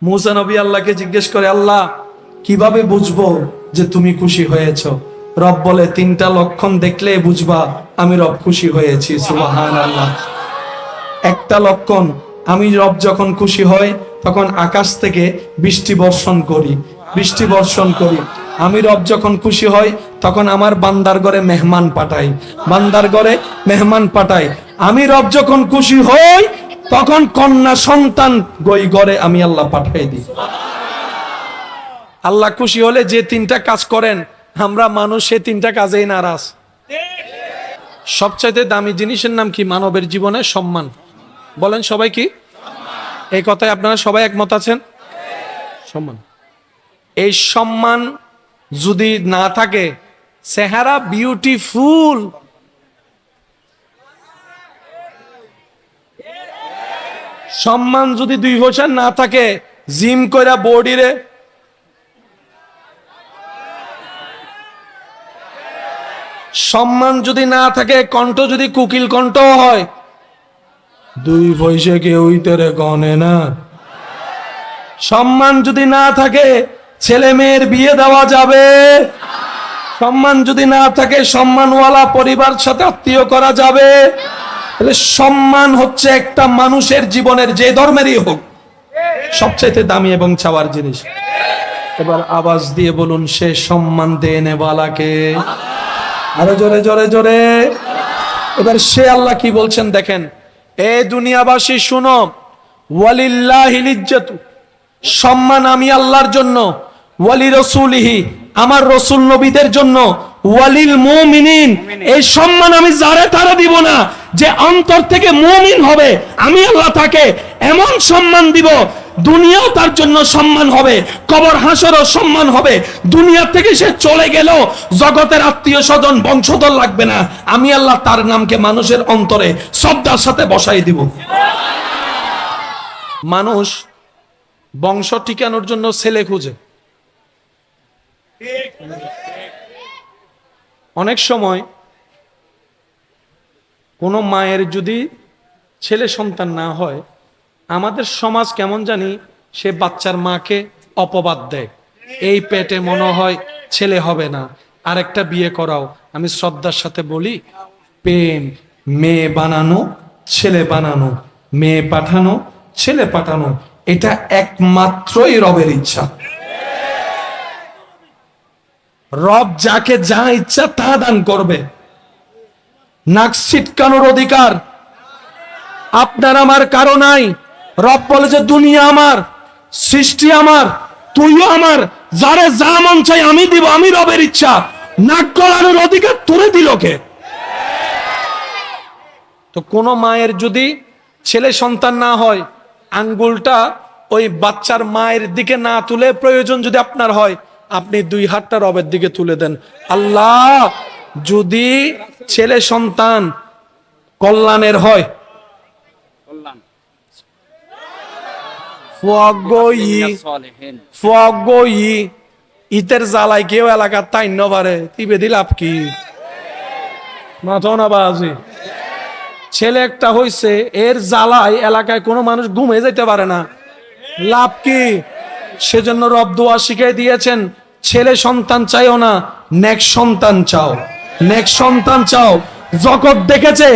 মুসা নবী আল্লাহকে জিজ্ঞেস করে, আল্লাহ কিভাবে বুঝবো যে তুমি খুশি হয়েছো? রব বলে, তিনটা লক্ষণ দেখলে বুঝবা আমি রব খুশি হয়েছি। সুবহানাল্লাহ। একটা লক্ষণ, আমি রব যখন খুশি হই তখন আকাশ থেকে বৃষ্টি বর্ষণ করি, বৃষ্টি বর্ষণ করি। আমি রব যখন খুশি হই তখন আমার বান্দার ঘরে মেহমান পাঠাই, বান্দার ঘরে মেহমান পাঠাই। আমি রব যখন খুশি হই তখন কন্যা সন্তান গই ঘরে আমি আল্লাহ পাঠাই দিই। আল্লাহ খুশি হলে যে তিনটা কাজ করেন, আমরা মানুষ সে তিনটা কাজেই নারাজ। সবচাইতে দামি জিনিসের নাম কি মানবের জীবনে? সম্মান। বলেন সবাই কি এই কথায় আপনারা সবাই একমত আছেন? সম্মান। এই সম্মান যদি না থাকে, চেহারা বিউটিফুল, সম্মান যদি 2% না থাকে, জিম কইরা বডি রে সম্মান যদি না থাকে, কণ্ঠ যদি কুকিল কণ্ঠ হয়, 2 পয়সা কেউই তোরে গনে না। সম্মান যদি না থাকে, ছেলে মেয়ের বিয়ে দেওয়া যাবে। সম্মান যদি না থাকে, সম্মানওয়ালা পরিবার সাথে আত্মীয় করা যাবে। তাহলে সম্মান হচ্ছে একটা মানুষের জীবনের, যে ধর্মেরই হোক, সবচাইতে দামি এবং চাওয়ার জিনিস। এবার আওয়াজ দিয়ে বলুন, সে সম্মান দেনে বালাকে। আরো জোরে জোরে জোরে। এবার সে আল্লাহ কি বলছেন দেখেন, এ দুনিয়াবাসী শুনো, ওয়ালিল্লাহিল ইজ্জাতু, সম্মান আমি আল্লাহর জন্য, ওয়ালি রাসূলিহি, আমার রাসূল নবীদের জন্য, ওয়ালিল মুমিনিন, এই সম্মান আমি যারে তারে দিব না, যে অন্তর থেকে মুমিন হবে আমি আল্লাহ তাকে এমন সম্মান দিব, দুনিয়াও তার জন্য সম্মান হবে, কবর হাসরও সম্মান হবে। দুনিয়া থেকে সে চলে গেল, জগতের আত্মীয় স্বজন বংশধর লাগবে না, আমি আল্লাহ তার নামকে মানুষের অন্তরে শ্রদ্ধার সাথে বসাই দিব। মানুষ বংশ টিকানোর জন্য ছেলে খুঁজে। অনেক সময় কোনো মায়ের যদি ছেলে সন্তান না হয়, আমাদের সমাজ কেমন জানি সে বাচ্চার মাকে অপবাদ দেয়, এই পেটে মনে হয় ছেলে হবে না, আরেকটা বিয়ে করাও। আমি শ্রদ্ধার সাথে বলি, প্রেম মেয়ে বানানো, ছেলে বানানো, মেয়ে পাঠানো, ছেলে পাঠানো, এটা একমাত্রই রবের ইচ্ছা। রব যাকে যা ইচ্ছা তা দান করবে। নাক ছিটকানোর অধিকার আপনার আমার কারো নাই। রব বলে যে দুনিয়া আমার, সৃষ্টি আমার, তুইও আমার, যারে যা মন চাই আমি দিব, আমি রবের ইচ্ছা। নাক গলানোর অধিকার তোরে দিল কে? তো কোন মায়ের যদি ছেলে সন্তান না হয়, আঙ্গুলটা ওই বাচ্চার মায়ের দিকে না তুলে, প্রয়োজন যদি আপনার হয়, আপনি 2 হাতটা রবের দিকে তুলে দেন। আল্লাহ, যদি ছেলে সন্তান কল্যাণের হয়, ইতের জ্বালাই কেউ এলাকার তাই নবারে তিবে দিলাপ কি মাথা বাজি। ছেলে একটা হইছে, এর জ্বালায় এলাকায় কোনো মানুষ ঘুমে যেতে পারে না, লাভ কি? সেজন্য রব দোয়া শিখিয়ে দিয়েছেন, ছেলে সন্তান চাইও না, নেক সন্তান চাও, নেক সন্তান চাও। জগৎ দেখেছে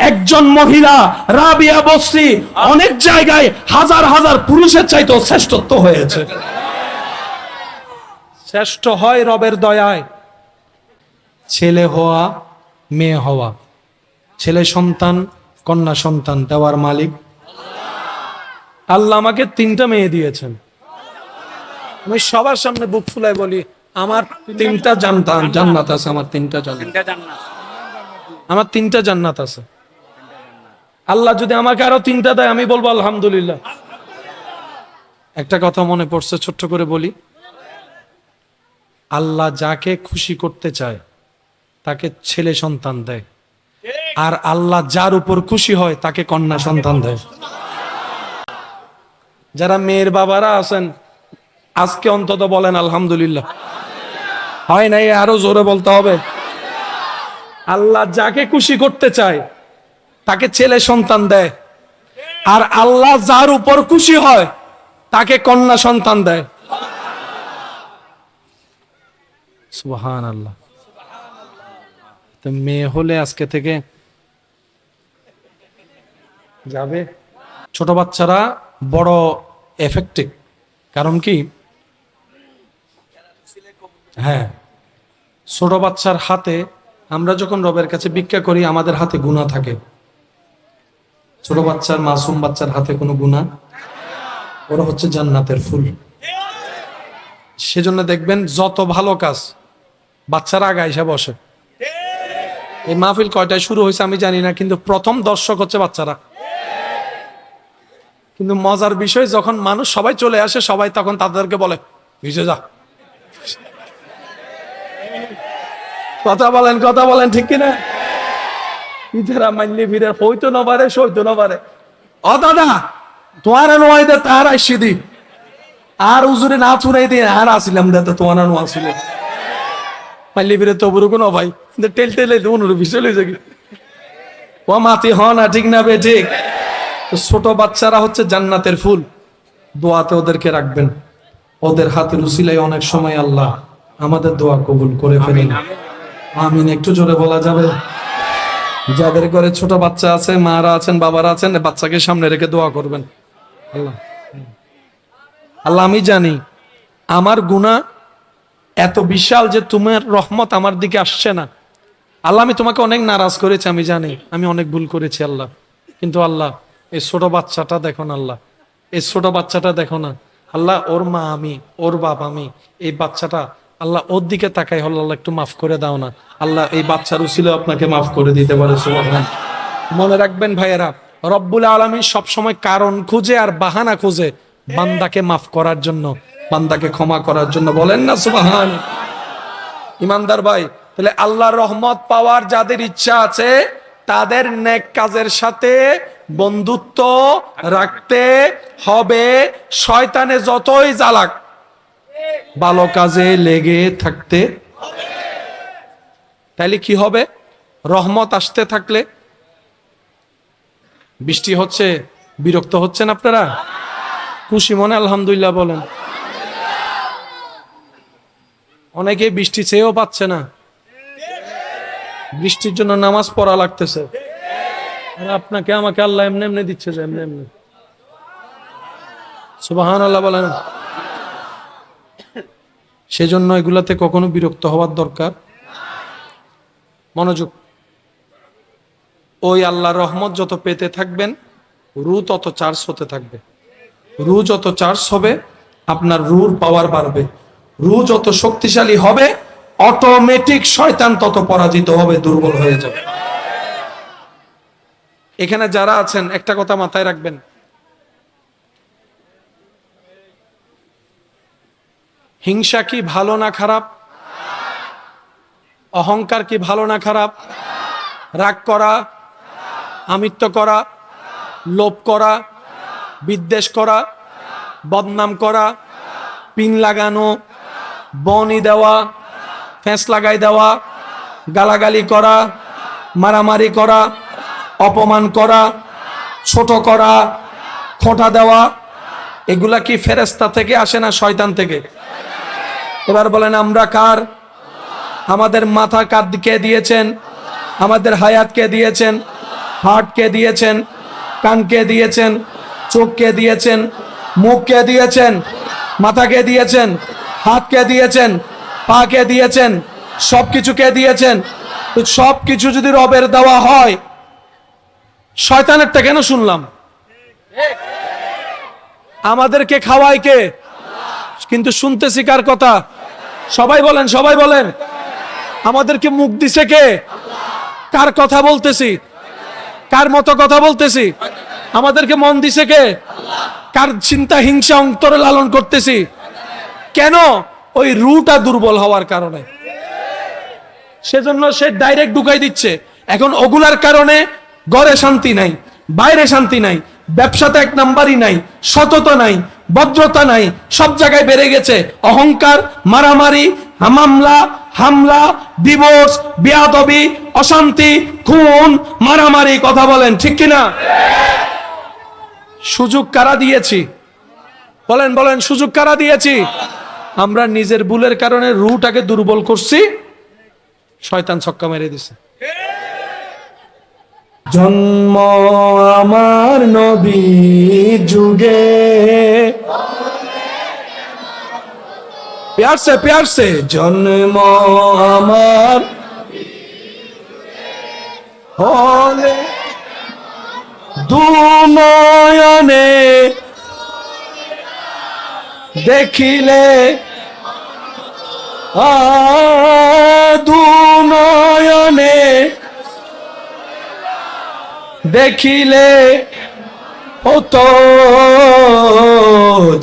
একজন মহিলা রাবিয়া বসরি অনেক জায়গায় হাজার হাজার পুরুষের চাইতেও শ্রেষ্ঠত্ব হয়েছে। শ্রেষ্ঠ হয় রবের দয়ায়। ছেলে হওয়া, মেয়ে হওয়া, ছেলে সন্তান, কন্যা সন্তান দেওয়ার মালিক আল্লাহ। আমাকে 3টা মেয়ে দিয়েছেন। আমি সবার সামনে বুক ফুলাই বলি, আমার 3টা জান্নাত আছে, আমার 3টা জান্নাত, আমার 3টা জান্নাত আছে। আল্লাহ যদি আমাকে আরো 3টা দেয়, আমি বলবো আলহামদুলিল্লাহ। একটা কথা মনে পড়ছে, ছোট্ট করে বলি, আল্লাহ যাকে খুশি করতে চায় তাকে ছেলে সন্তান দেয়, আর আল্লাহ যার উপর খুশি হয় তাকে কন্যা সন্তান দেয়। যারা মেয়ের বাবারা আছেন, আজকে অন্তত বলেন আলহামদুলিল্লাহ। হয় নাই, আরো জোরে বলতে হবে। আল্লাহ যাকে খুশি করতে চায় তাকে ছেলে সন্তান দেয়, আর আল্লাহ যার উপর খুশি হয় তাকে কন্যা সন্তান দেয়। সুবহানাল্লাহ। তো মেয়ে হলে আজকে থেকে যাবে। ছোট বাচ্চারা বড় এফেক্টিভ, কারণ কি, হ্যাঁ, ছোট বাচ্চার হাতে, আমরা যখন রবের কাছে ভিক্ষা করি আমাদের হাতে গুনাহ থাকে, ছোট বাচ্চার, মাসুম বাচ্চার হাতে কোনো গুনাহ, ওরা হচ্ছে জান্নাতের ফুল। সেজন্য দেখবেন যত ভালো কাজ বাচ্চারা আগে এসে বসে। এই মাহফিল কয়টায় শুরু হয়েছে আমি জানি না, কিন্তু প্রথম দর্শক হচ্ছে বাচ্চারা। কিন্তু মজার বিষয়, যখন মানুষ সবাই চলে আসে, সবাই তখন তাদেরকে বলে ভিজে যা। কথা বলেন ঠিক কিনা? ইধারা মানলে ভিড়ের হইতো না পারে, সইতো না পারে। ও দাদা, তোমার নয় দে তার আইসি দি, আর উজুরে না চুরাই দিয়ে আর আসিলাম দে, তো তোমার নো আসিল মানলে ভিড়ে তো বুড়ো কোনো ভাই টেল টেলে অনুরূপ চলে যাবি। ও মাতি হ না, ঠিক না বে ঠিক? ছোট বাচ্চারা হচ্ছে জান্নাতের ফুল, দোয়াতে ওদেরকে রাখবেন। ওদের হাতের উসিলায় অনেক সময় আল্লাহ আমাদের দোয়া কবুল করে ফেলেন। আমিন। একটু জোরে বলা যাবে? যাদের ঘরে ছোট বাচ্চা আছে, মারা আছেন, বাবারা আছেন, বাচ্চাকে সামনে রেখে দোয়া করবেন। আল্লাহ আল্লাহ, আমি জানি আমার গুনাহ এত বিশাল যে তোমার রহমত আমার দিকে আসছে না। আল্লাহ, আমি তোমাকে অনেক নারাজ করেছি, আমি জানি আমি অনেক ভুল করেছি আল্লাহ। কিন্তু আল্লাহ, এই ছোট বাচ্চাটা দেখো না আল্লাহ, এই ছোট বাচ্চাটা দেখো না আল্লাহ, ওর মা আমি, ওর বাপ আমি, এই বাচ্চাটা আল্লাহ ওর দিকে তাকাই হল, আল্লাহ একটু মাফ করে দাও না আল্লাহ। এই বাচ্চার উসিলা আপনাকে মাফ করে দিতে পারে। সুবহান। মনে রাখবেন ভাইয়েরা, রব্বুল আলামিন সবসময় কারণ খুঁজে আর বাহানা খুঁজে বান্দাকে মাফ করার জন্য, বান্দাকে ক্ষমা করার জন্য। বলেন না সুবহান। ইমানদার ভাই, তাহলে আল্লাহর রহমত পাওয়ার যাদের ইচ্ছা আছে, তাদের নেক কাজের সাথে বন্ধুত্ব রাখতে হবে। শয়তানে যতই জ্বালাক, ভালো কাজে লেগে থাকতে। তাইলে কি হবে? রহমত আসতে থাকলে, বৃষ্টি হচ্ছে, বিরক্ত হচ্ছেন আপনারা? খুশি মনে আলহামদুলিল্লাহ বলেন। অনেকে বৃষ্টি চেয়েও পাচ্ছে না, বৃষ্টির জন্য নামাজ পড়া লাগতেছে, আর আপনাকে আমাকে আল্লাহ এমনি এমনি দিচ্ছে যে এমনি এমনি। সুবহানাল্লাহ বলেন। সেজন্য এগুলাতে কখনো বিরক্ত হওয়ার দরকার। মনোযোগ। ওই আল্লাহর রহমত যত পেতে থাকবেন, রু তত চার্জ হতে থাকবে। রু যত চার্জ হবে, আপনার রুর পাওয়ার বাড়বে। রু যত শক্তিশালী হবে, অটোমেটিক শয়তান তত পরাজিত হবে, দুর্বল হয়ে যাবে। এখানে যারা আছেন একটা কথা মাথায় রাখবেন, হিংসা কি ভালো না খারাপ? অহংকার কি ভালো না খারাপ? রাগ করা, আমিত্ব করা, লোভ করা, বিদ্বেষ করা, বদনাম করা, পিন লাগানো, বনি দেওয়া, ফেঁস লাগাই দেওয়া, গালাগালি করা, মারামারি করা, অপমান করা, ছোট করা, খোঁটা দেওয়া, এগুলা কি ফেরেশতা থেকে আসে না শয়তান থেকে? এবার বলেন আমরা কার? আমাদের মাথা কে দিয়েছেন? আমাদের হায়াত কে দিয়েছেন? হার্ট কে দিয়েছেন? কান কে দিয়েছেন? চোখ কে দিয়েছেন? মুখ কে দিয়েছেন? মাথা কে দিয়েছেন? হাত কে দিয়েছেন? পা কে দিয়েছেন? সবকিছু কে দিয়েছেন? তো সবকিছু যদি রবের দেওয়া হয়, শয়তানেরটা কেন শুনলাম? আমাদেরকে খাওয়ায় কে? কিন্তু শুনতেছি কার কথা? সবাই বলেন, সবাই বলেন। আমাদেরকে মুখ দিছে কে? কার কথা বলতেছি? কার মতো কথা বলতেছি? আমাদেরকে মন দিছে কে? কার চিন্তা হিংসা অন্তরে লালন করতেছি? কেন? ওই রুটা দুর্বল হওয়ার কারণে। সেজন্য সে ডাইরেক্ট ঢুকাই দিচ্ছে। এখন ওগুলার কারণে ঘরে শান্তি নাই, বাইরে শান্তি নাই, ব্যবসাতে এক নাম্বারই নাই, সততা নাই, ভদ্রতা নাই, সব জায়গায় বেড়ে গেছে অহংকার, মারামারি, মামলা, হামলা, ডিভোর্স, বেয়াদবি, অশান্তি, খুন, মারামারি। কথা বলেন ঠিক কিনা? সুযোগ কারা দিয়েছি? বলেন বলেন, সুযোগ কারা দিয়েছি? আমরা নিজের ভুলের কারণে রুটাকে দুর্বল করছি, শয়তান ছক্কা মেরে দিছে। জন্ম আমার নবী যুগে, প্যার সে জন্ম আমার হলে দুনয়নে দেখিলে, দুনয়নে দেখিলে হতো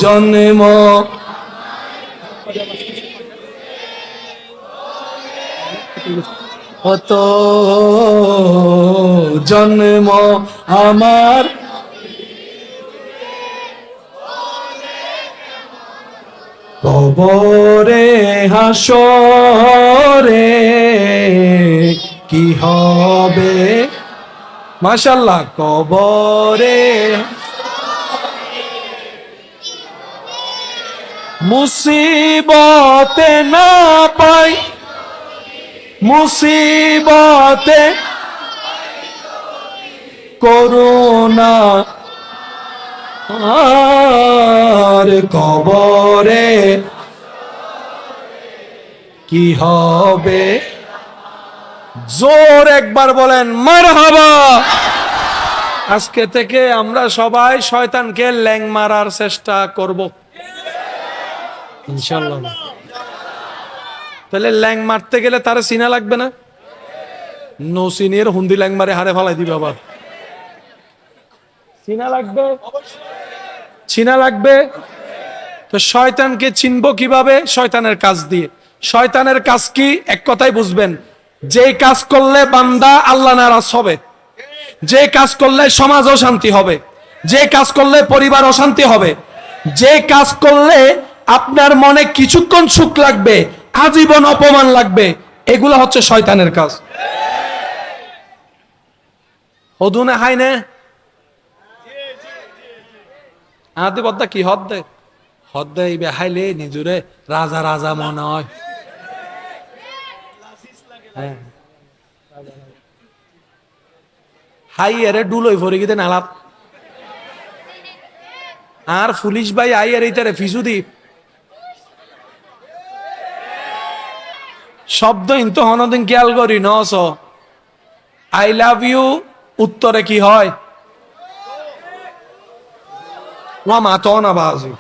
জন্ম, হতো জন্ম আমার কবরে হাসরে কি হবে, মাশাআল্লাহ, কবরে মুসিবতে না পাই, মুসিবতে করুণা আর কবরে কি হবে, জোর একবার বলেন মারহাবা। আজকে থেকে আমরা সবাই শয়তানকে ল্যাং মারার চেষ্টা করব ইনশাআল্লাহ। তাহলে ল্যাং মারতে গেলে তার চিনা লাগবে না, নো সিনিয়র হুন্দি ল্যাং মারে হারে ফালাই দিবে, আবার চিনা লাগবে, চিনা লাগবে। তো শয়তানকে চিনবো কিভাবে? শয়তানের কাজ দিয়ে। শয়তানের কাজ কি? এক কথাই বুঝবেন, যে কাজ করলে বান্দা আল্লাহ নারাজ হবে, যে কাজ করলে সমাজ অশান্তি হবে, যে কাজ করলে পরিবার অশান্তি হবে, যে কাজ করলে আপনার মনে কিছুক্ষণ সুখ লাগবে, আজীবন অপমান লাগবে, এগুলো হচ্ছে শয়তানের কাজ। হদুনে হাই নে আদি বদ্দা কি হদ দে, হদ দে ইবে হাইলে নিজুরে রাজা রাজা মনে হয়। হাই এরে ডুলই ভরে গিয়ে নালাত, আর পুলিশ ভাই আই এর ইতারে ফিসু দি শব্দ ইন্তু হনদিন খেয়াল করি নস আই লাভ ইউ উত্তরে কি হয়? ওয়া মাতো না বাজু।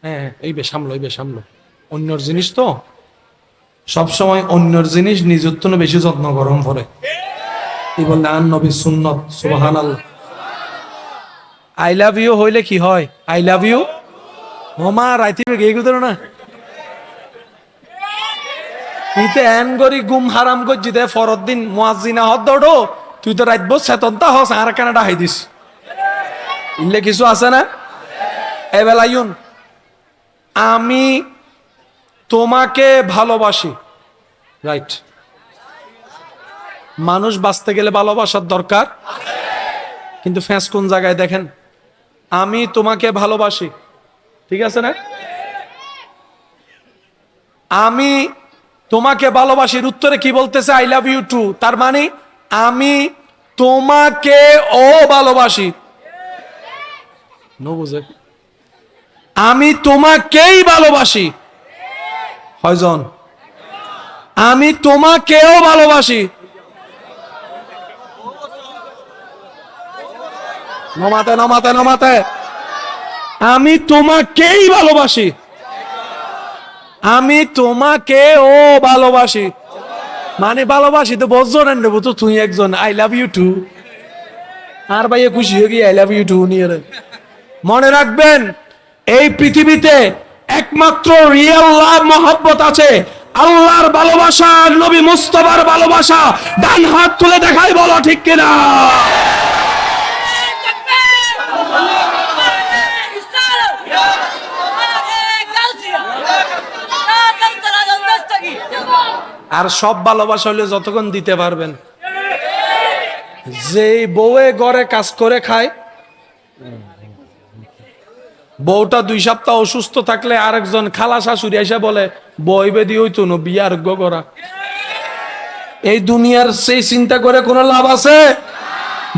হ্যাঁ, এই বে সামলো, এই বে সামলো, অন্যর জিনিস তো সবসময় অন্যর জিনিস নিজের তো বেশি যত্ন গরম পরে। কি বললে আন নবী সুন্নত, সুবহানাল্লাহ। আই লাভ ইউ হইলে কি হয়? আই লাভ ইউ হোমা রাইতে গে গুদর না ইতে এন গরি গুম হারাম গজ্জি দে ফরদ দিন মুয়াজ্জিনা হদ দড়ো, তুই তো রাইত বস চেতনতা হস আর কানাডা হাই দিস, ইল্লে কিছু আছে না? এ বেলায়ুন আমি তোমাকে ভালোবাসি, রাইট। মানুষ বাঁচতে গেলে ভালোবাসার দরকার, কিন্তু ফ্যাঁস কোন জায়গায় দেখেন, আমি তোমাকে ভালোবাসি, ঠিক আছে না? আমি তোমাকে ভালোবাসির উত্তরে কি বলতেছে? I love you too. তার মানে আমি তোমাকে ও ভালোবাসি, নো বুঝে, আমি তোমাকেই ভালোবাসি, হয়জন আমি তোমাকেও ভালোবাসি, নমাতে নমাতে নমাতে, আমি তোমাকেই ভালোবাসি, আমি তোমাকেও ভালোবাসি, মানে ভালোবাসি তো বলছো না নেবো তো তুই একজন আই লাভ ইউ টু, আর ভাইয়া খুশি হয়ে গিয়ে আই লাভ ইউ টু নিয়ে। মনে রাখবেন এই পৃথিবীতে একমাত্র রিয়েল লাভ মহব্বত আছে, আল্লাহর ভালোবাসা, নবী মুস্তাফার ভালোবাসা। ডান হাত তুলে দেখাই, বলো ঠিক কিনা? আর সব ভালোবাসা হলে যতক্ষণ দিতে পারবেন, যে বউয়ে ঘরে কাজ করে খায় বউটা 2 সপ্তাহ অসুস্থ থাকলে আরেকজন খালা শাশুড়ি এসে বলে বই বেদি হইতো না, বিয়ে আরোগ্য করা। এই দুনিয়ার সেই চিন্তা করে কোনো লাভ আছে?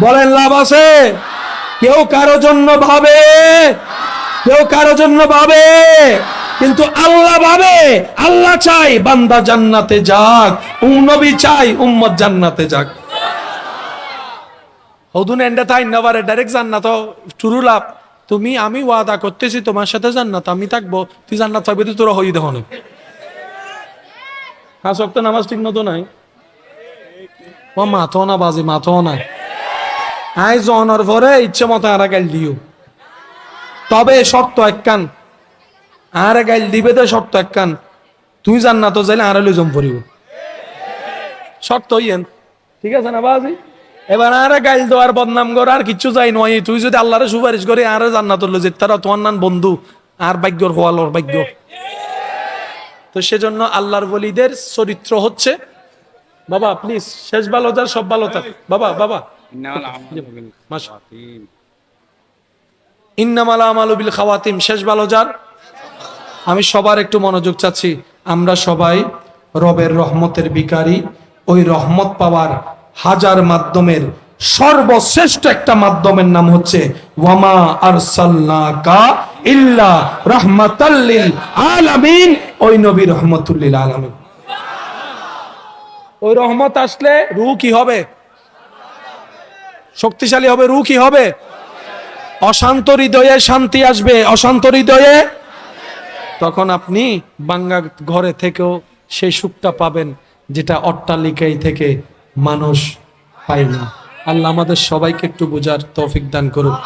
বলেন লাভ আছে? কেউ কারো জন্য ভাবে, কেউ কারো জন্য ভাবে, কিন্তু আল্লাহ ভাবে। আল্লাহ চাই বান্দা জান্নাতে যাক, নবী চাই উম্মত জান্নাতে যাক। হদুন এন্ডে তাই নবারে ডাইরেক্ট জান্নাত শুরু লাভ। তুমি আমি ওয়াদা করতেছি তোমার সাথে জান্নাত আমি থাকবো, তুই জান্নাত পাবি, তুই তোরা হই দেখো না। 5 ওয়াক্ত নামাজ ঠিক মতো নাই, ও মাথো না বাজি, মাথো না। আই জনের পরে ইচ্ছে মতো আর গাইল দিও, তবে শর্ত একখান, আর গাইল দিবে তো শর্ত একখান, তুই জান্নাত যাইলে আর লইজম পড়িব, শর্ত ইয়েন, ঠিক আছে না বাজি? এবার আর গাইল দেওয়ার বদনাম কর আর কিচ্ছু যাই নয়, তুই যদি আল্লাহরে সুপারিশ করে আর জান্নাত লই যেত, তারা তোমার নান বন্ধু আর ভাগ্যর হওয়ালোর ভাগ্য। তো সেজন্য আল্লাহর ওলিদের চরিত্র হচ্ছে, বাবা প্লিজ, শেষ ভালো যার সব ভালো থাক, বাবা বাবা ইন্নামাল আমালু বিল খাওয়াতিম, শেষ ভালো যার। আমি সবার একটু মনোযোগ চাচ্ছি, আমরা সবাই রবের রহমতের ভিখারি। ওই রহমত পাওয়ার হাজার মাধ্যমের সর্বশ্রেষ্ঠ একটা মাধ্যমের নাম হচ্ছে ওয়ামা আরসালনাকা ইল্লা রাহমাতাল লিল আলামিন। ওই নবী রহমাতুল লিল আলামিন। ওই রহমত আসলে রূহ কি হবে? শক্তিশালী হবে। রূহ কি হবে? অশান্ত হৃদয়ে শান্তি আসবে, অশান্ত হৃদয়ে। তখন আপনি বাঙ্গা ঘরে থেকেও সেই সুখটা পাবেন যেটা অট্টালিকায় থেকে মানুষ পায় না। আল্লাহ আমাদের সবাইকে একটু বোঝার তৌফিক দান করুন।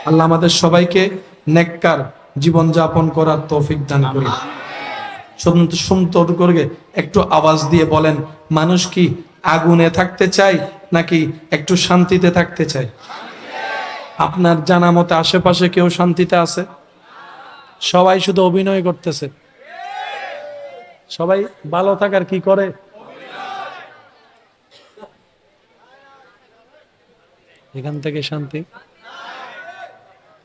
আল্লাহ আমাদের সবাইকে নেককার জীবন যাপন করার তৌফিক দান করুন। সুন্দর করে একটু আওয়াজ দিয়ে বলেন, মানুষ কি আগুনে থাকতে চায় নাকি একটু শান্তিতে থাকতে চায়? আপনার জানা মতে আশেপাশে কেউ শান্তিতে আছে? সবাই শুধু অভিনয় করতেছে। সবাই ভালো থাকার কি করে? এখান থেকে শান্তি।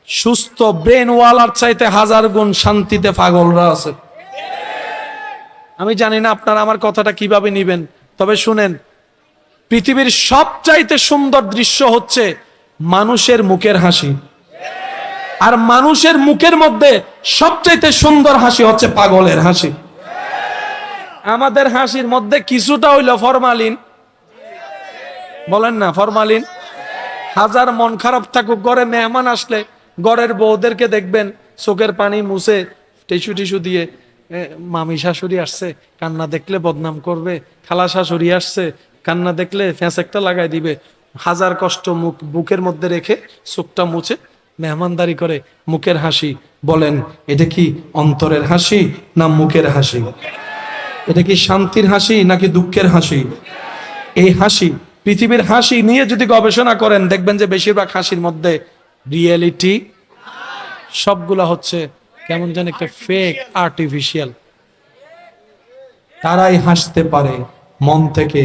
সুস্থ ব্রেন ওয়ালার চাইতে 1000 গুণ শান্তিতে পাগলরা আছে। আমি জানি না আপনারা আমার কথাটা কিভাবে নিবেন, তবে শুনেন, পৃথিবীর সবচাইতে সুন্দর দৃশ্য হচ্ছে মানুষের মুখের হাসি। আর মানুষের মুখের মধ্যে সবচাইতে সুন্দর হাসি হচ্ছে পাগলের হাসি। আমাদের হাসির মধ্যে কিছুটা হইল ফরমালিন, বলেন না ফরমালিন। হাজার মন খারাপ থাকুক, ঘরে মেহমান আসলে ঘরের বউদেরকে দেখবেন চোখের পানি মুছে টিস্যু টিস্যু দিয়ে, মামি শাশুড়ি আসছে কান্না দেখলে বদনাম করবে, খালা শাশুড়ি আসছে কান্না দেখলে ফ্যাঁস একটা লাগাই দিবে, হাজার কষ্ট মুখ বুকের মধ্যে রেখে চোখটা মুছে মেহমানদারি করে। মুখের হাসি, বলেন এটা কি অন্তরের হাসি না মুখের হাসি? এটা কি শান্তির হাসি নাকি দুঃখের হাসি? এই হাসি, পৃথিবীর হাসি নিয়ে যদি গবেষণা করেন দেখবেন যে বেশিরভাগ হাসির মধ্যে রিয়েলিটি, সবগুলা হচ্ছে কেমন যেন একটা ফেক, আর্টিফিশিয়াল। তারাই হাসতে পারে মন থেকে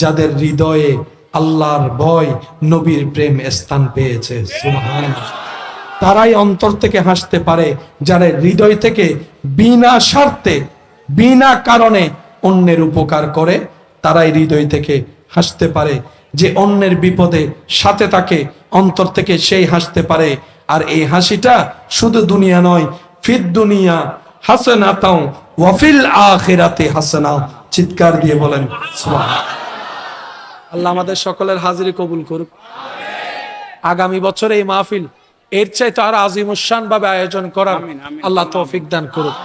যাদের হৃদয়ে আল্লাহর ভয়, নবীর প্রেম স্থান পেয়েছে। সুবহানাল্লাহ। তারাই অন্তর থেকে হাসতে পারে যারা হৃদয় থেকে বিনা স্বার্থে, বিনা কারণে অন্যের উপকার করে। তারাই হৃদয় থেকে হাসতে পারে। যে অন্যের বিপদে সাথে থাকে অন্তর থেকে সেই হাসতে পারে। আর এই হাসিটা শুধু দুনিয়া নয়, ফিদ দুনিয়া হাসানাতাও ওয়া ফিল আখিরাতি হাসানা। চিৎকার দিয়ে বলেন সুবহানাল্লাহ। আল্লাহ আমাদের সকলের হাজিরি কবুল করুক। আগামী বছর এই মাহফিল এর চাইতে আরো আজিমুশান ভাবে আয়োজন করার আল্লাহ তৌফিক দান করুক।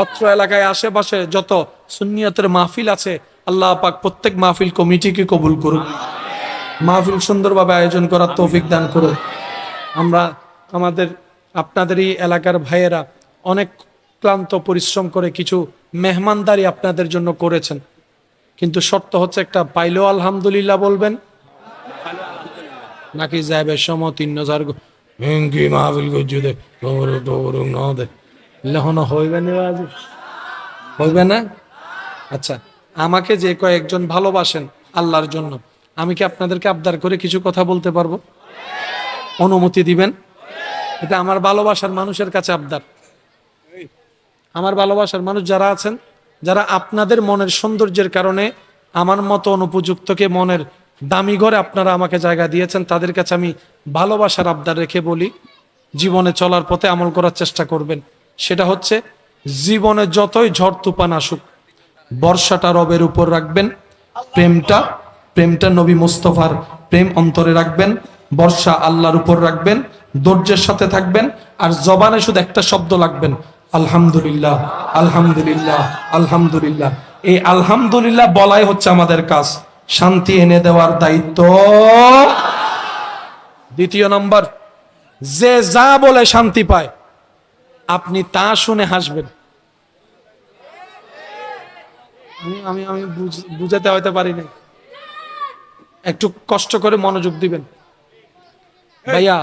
অত্র এলাকায় আশেপাশে যত সুন্নিয়তের মাহফিল আছে আল্লাহ পাক প্রত্যেক মাহফিল কমিটিকে কবুল করুক। মাহফিল সুন্দরভাবে আয়োজন করার তৌফিক দান করুক। আমরা আমাদের আপনাদেরই এলাকার ভাইয়েরা অনেক ক্লান্ত পরিশ্রম করে কিছু মেহমানদারি আপনাদের জন্য করেছেন, কিন্তু শর্ত হচ্ছে একটা, পাইলেও আলহামদুলিল্লাহ বলবেন নাকি যাইবের সময় 3000 মাহফিল করছে হইবে না। আচ্ছা, আমাকে যে কয়েকজন ভালোবাসেন আল্লাহর জন্য, আমি কি আপনাদেরকে আবদার করে কিছু কথা বলতে পারবো? অনুমতি দিবেন? এটা আমার ভালোবাসার মানুষের কাছে আবদার। আমার ভালোবাসার মানুষ যারা আছেন, যারা আপনাদের মনের সৌন্দর্যের কারণে আমার মতো অনুপযুক্তকে মনের দামি ঘরে আপনারা আমাকে জায়গা দিয়েছেন, তাদের কাছে আমি ভালোবাসার আবদার রেখে বলি, জীবনে চলার পথে আমল করার চেষ্টা করবেন। সেটা হচ্ছে, জীবনে যতই ঝড় তুফান আসুক, বর্ষাটা রবের উপর রাখবেন, প্রেমটা নবী মুস্তফার প্রেম অন্তরে রাখবেন, বর্ষা আল্লাহর উপর রাখবেন, ধৈর্যের সাথে থাকবেন, আর জবানে শুধু একটা শব্দ লাগবেন, আলহামদুলিল্লাহ, আলহামদুলিল্লাহ, আলহামদুলিল্লাহ। এই আলহামদুলিল্লাহ বলাই হচ্ছে আমাদের কাজ, শান্তি এনে দেওয়ার দায়িত্ব। দ্বিতীয় নম্বর, যে যা বলে শান্তি পায়, আপনি তা শুনে হাসবেন। আমি আমি বুঝাতে হয়তো পারি না, একটু কষ্ট করে মনোযোগ দিবেন। ভাইয়া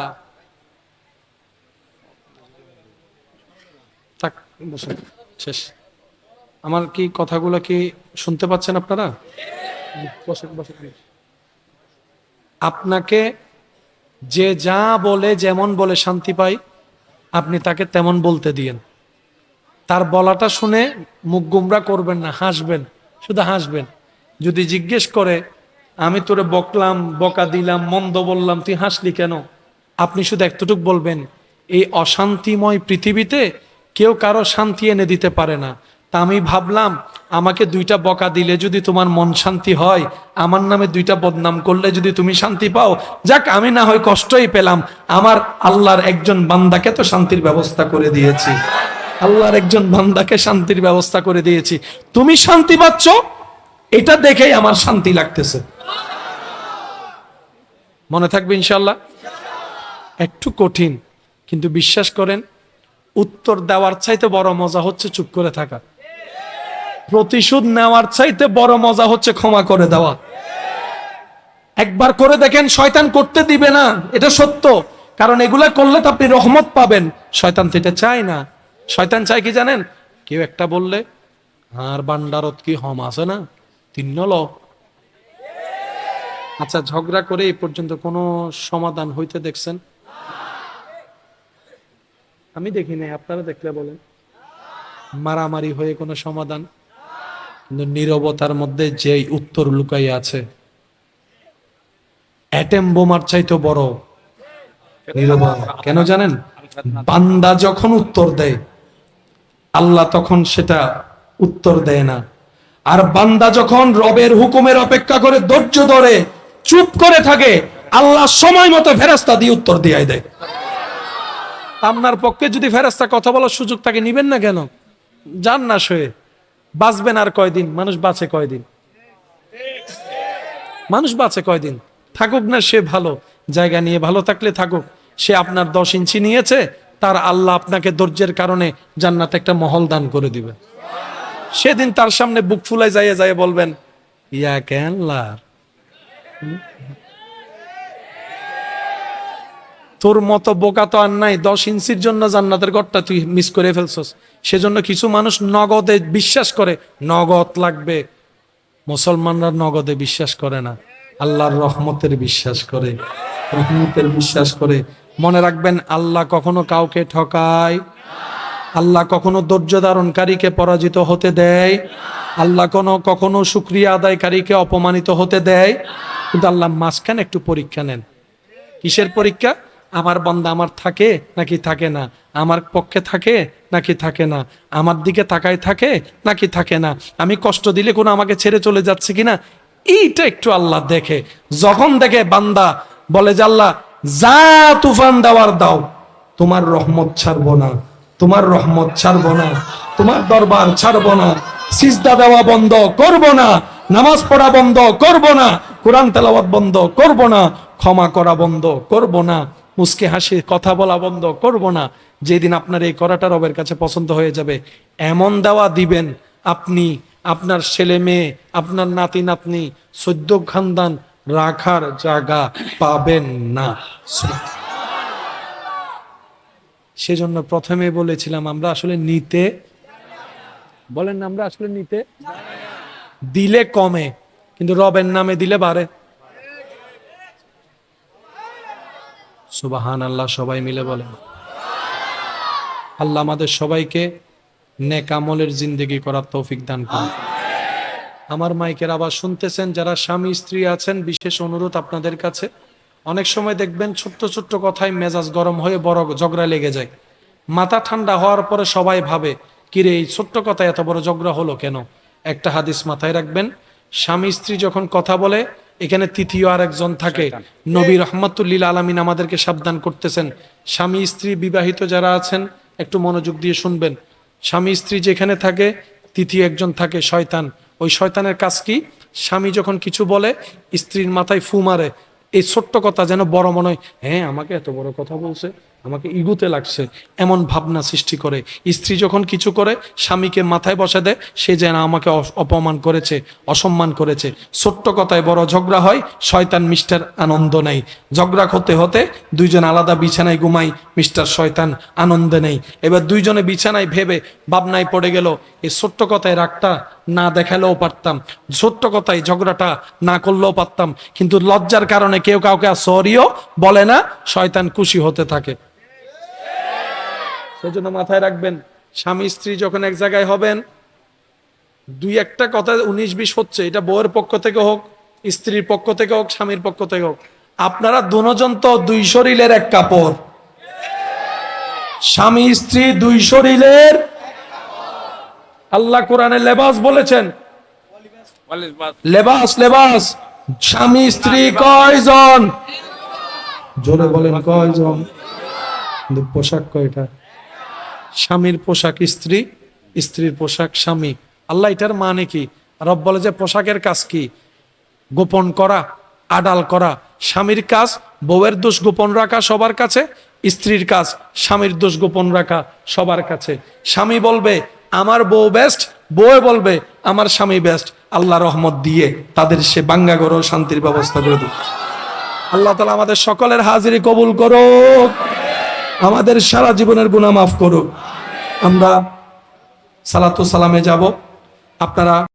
থাক, বসেন, শেষ। আমার কি কথাগুলো কি শুনতে পাচ্ছেন আপনারা? বসেন বসেন। আপনাকে যে যা বলে, যেমন বলে শান্তি পাই, আপনি তাকে তেমন বলতে দিয়েন। তার বলাটা শুনে মুখ গুমরা করবেন না, হাসবেন, শুধু হাসবেন। যদি জিজ্ঞেস করে, আমি তোরে বকলাম, বকা দিলাম, মন্দ বললাম, তুই হাসলি কেন? আপনি শুধু এতটুকু বলবেন, এই অশান্তিময় পৃথিবীতে কেউ কারো শান্তি এনে দিতে পারে না, তা আমি ভাবলাম আমাকে 2টা বকা দিলে যদি তোমার মন শান্তি হয়, আমার নামে 2টা বদনাম করলে যদি তুমি শান্তি পাও, যাক আমি না হয় কষ্টই পেলাম, আমার আল্লাহর একজন বান্দাকে তো শান্তির ব্যবস্থা করে দিয়েছি, আল্লাহর একজন বান্দাকে শান্তির ব্যবস্থা করে দিয়েছি, তুমি শান্তি পাচ্ছ, এটা দেখেই আমার শান্তি লাগতেছে। মনে থাকবে ইনশাআল্লাহ। একটু কঠিন, কিন্তু বিশ্বাস করেন, উত্তর দেওয়ার চাইতে বড় মজা হচ্ছে চুপ করে থাকা। প্রতিশোধ নেওয়ার চাইতে বড় মজা হচ্ছে ক্ষমা করে দেওয়া। একবার করে দেখেন, শয়তান করতে দিবে না, এটা সত্য। কারণ এগুলা করলে তো আপনি রহমত পাবেন, শয়তান তো এটা চায় না। শয়তান চায় কি জানেন? কেউ একটা বললে, আর বান্ডারত কি হম আছে না, 3 লোক। আচ্ছা, ঝগড়া করে এই পর্যন্ত কোনো সমাধান হইতে দেখছেন? আমি দেখি নাই, আপনারা দেখলে বলেন। মারামারি হয়ে কোনো সমাধান? কিন্তু নীরবতার মধ্যে যে উত্তর লুকাই আছে, অ্যাটম বোমার চাইতে বড় নীরবতা। কেন জানেন? বান্দা যখন উত্তর দেয়, আল্লাহ তখন সেটা উত্তর দেয় না। আর বান্দা যখন রবের হুকুমের অপেক্ষা করে ধৈর্য ধরে চুপ করে থাকে, আল্লাহ সময় মতো ফেরেশতা দিয়ে উত্তর দিয়ে দেয়। আপনার পক্ষে যদি ফেরেশতা কথা বলার সুযোগ থাকে, নিবেন না কেন? যান না শুয়ে, বাঁচবেন আর কয়দিন? মানুষ বাঁচে কয়দিন? মানুষ বাঁচে কয়দিন? থাকুক না সে ভালো জায়গা নিয়ে, ভালো থাকলে থাকুক। সে আপনার 10 ইঞ্চি নিয়েছে, তার আল্লাহ আপনাকে ধৈর্যের কারণে জান্নাতে একটা মহল দান করে দিবে। সেদিন তার সামনে বুক ফুলাই যাইয়ে যাইয়ে বলবেন, ইয়া কেন লার, তোর মতো বোকা তো আর নাই, 10 ইঞ্চির জন্য জান্নাতের ঘরটা তুই মিস করে ফেলছস। সেজন্য কিছু মানুষ নগদে বিশ্বাস করে, নগদ লাগবে। মুসলমানরা নগদে বিশ্বাস করে না, আল্লাহর রহমতের বিশ্বাস করে, রহমতের বিশ্বাস করে। মনে রাখবেন, আল্লাহ কখনো কাউকে ঠকায়, আল্লাহ কখনো ধৈর্য ধারণকারীকে পরাজিত হতে দেয়, আল্লাহ কখনো শুকরিয়া আদায়কারীকে অপমানিত হতে দেয়। কিন্তু আল্লাহ মাঝখানে একটু পরীক্ষা নেন। কিসের পরীক্ষা? আমার বান্দা আমার থাকে নাকি থাকে না, আমার পক্ষে থাকে নাকি থাকে না, আমার দিকে তাকায় থাকে নাকি থাকে না, আমি কষ্ট দিলে কোনো আমাকে ছেড়ে চলে যাচ্ছে কিনা, এইটা একটু আল্লাহ দেখে। যখন দেখে বান্দা বলে যে আল্লাহ যা তুফান দেওয়ার দাও, তোমার রহমত ছাড়বো না, তোমার রহমত ছাড়বো না, তোমার দরবার ছাড়বো না, সিজদা দেওয়া বন্ধ করব না, নামাজ পড়া বন্ধ করব না, কোরআন তেলাওয়াত বন্ধ করব না, ক্ষমা করা বন্ধ করব না, মুস্কি হাসি কথা বলা বন্ধ করব না। যেদিন আপনার এই করাটা রবের কাছে পছন্দ হয়ে যাবে, এমন দেওয়া দিবেন আপনি, আপনার ছেলে মেয়ে, আপনার নাতি নাতনি, 14 খানদান রাখার জায়গা পাবেন না। সেজন্য প্রথমে বলেছিলাম, আমরা আসলে নিতে, বলেন না, আমরা আসলে নিতে দিলে কমে, কিন্তু রবের নামে দিলে বাড়ে। সুবহানাল্লাহ, সবাই মিলে বলেন। আল্লাহ আমাদের সবাইকে নেক আমলের জিন্দেগি করার তৌফিক দান করুন। আমার মাইকের আবার শুনতেছেন যারা স্বামী স্ত্রী আছেন, বিশেষ অনুরোধ আপনাদের কাছে, অনেক সময় দেখবেন ছোট্ট ছোট্ট কথায় মেজাজ গরম হয়ে বড় ঝগড়া লেগে যায়। মাথা ঠান্ডা হওয়ার পরে সবাই ভাবে, কিরে এই ছোট্ট কথায় এত বড় ঝগড়া হলো কেন? একটা হাদিস মাথায় রাখবেন, স্বামী স্ত্রী যখন কথা বলে এখানে তৃতীয় আরেকজন থাকে। নবী রহমাতুল্লিল আলামিন আমাদেরকে সাবধান করতেছেন, স্বামী স্ত্রী বিবাহিত যারা আছেন একটু মনোযোগ দিয়ে শুনবেন। স্বামী স্ত্রী যেখানে থাকে তৃতীয় একজন থাকে শয়তান। ওই শয়তানের কাজ কি? স্বামী যখন কিছু বলে স্ত্রীর মাথায় ফু মারে, এই ছোট্ট কথা যেন বড় মনে হয়, হ্যাঁ আমাকে এত বড় কথা বলছে, আমাকে ইগুতে লাগছে, এমন ভাবনা সৃষ্টি করে। স্ত্রী যখন কিছু করে স্বামীকে মাথায় বসে দেয়, সে যেন আমাকে অপমান করেছে, অসম্মান করেছে। ছোট্ট কথায় বড় ঝগড়া হয়, শয়তান মিস্টার আনন্দ নেই। ঝগড়া হতে হতে দুইজন আলাদা বিছানায় ঘুমাই, মিস্টার শয়তান আনন্দে নেই। এবার দুইজনে বিছানায় ভেবে ভাবনায় পড়ে গেল, এই ছোট্ট কথায় রাগটা না দেখালেও পারতাম, ছোট্ট কথায় ঝগড়াটা না করলেও পারতাম, কিন্তু লজ্জার কারণে কেউ কাউকে সরিও বলে না, শয়তান খুশি হতে থাকে। সেজন্য মাথায় রাখবেন, স্বামী স্ত্রী যখন এক জায়গায় হবেন, দুই একটা কথা 19-20 হচ্ছে, এটা বউয়ের পক্ষ থেকে হোক, স্ত্রীর পক্ষ থেকে হোক, স্বামীর পক্ষ থেকে হোক, আপনারা দুজন তো দুই শরীরের এক কাপড়। স্বামী স্ত্রী দুই শরীরের, আল্লাহ কোরআনে লেবাস বলেছেন, লেবাস লেবাস। স্বামী স্ত্রী কয়জন? জোরে বলেন কয়জন? পোশাক কয়টা? স্বামীর পোশাক স্ত্রী, স্ত্রীর পোশাক স্বামী। আল্লাহ এটার মানে কি? রব বলে যে পোশাকের কাজ কি? গোপন করা, আড়াল করা। স্বামীর কাজ বউয়ের দোষ গোপন রাখা সবার কাছে, স্ত্রীর কাজ স্বামীর দোষ গোপন রাখা সবার কাছে। স্বামী বলবে আমার বউ বেস্ট, বউ বলবে আমার স্বামী বেস্ট। আল্লাহ রহমত দিয়ে তাদের সে বাঙ্গা ঘরও শান্তির ব্যবস্থা করে দেবে। আল্লাহ তাআলা আমাদের সকলের হাজিরি কবুল করুক, আমাদের সারা জীবনের গুনাহ মাফ করুক। আমরা সালাতু সালামে যাব, আপনারা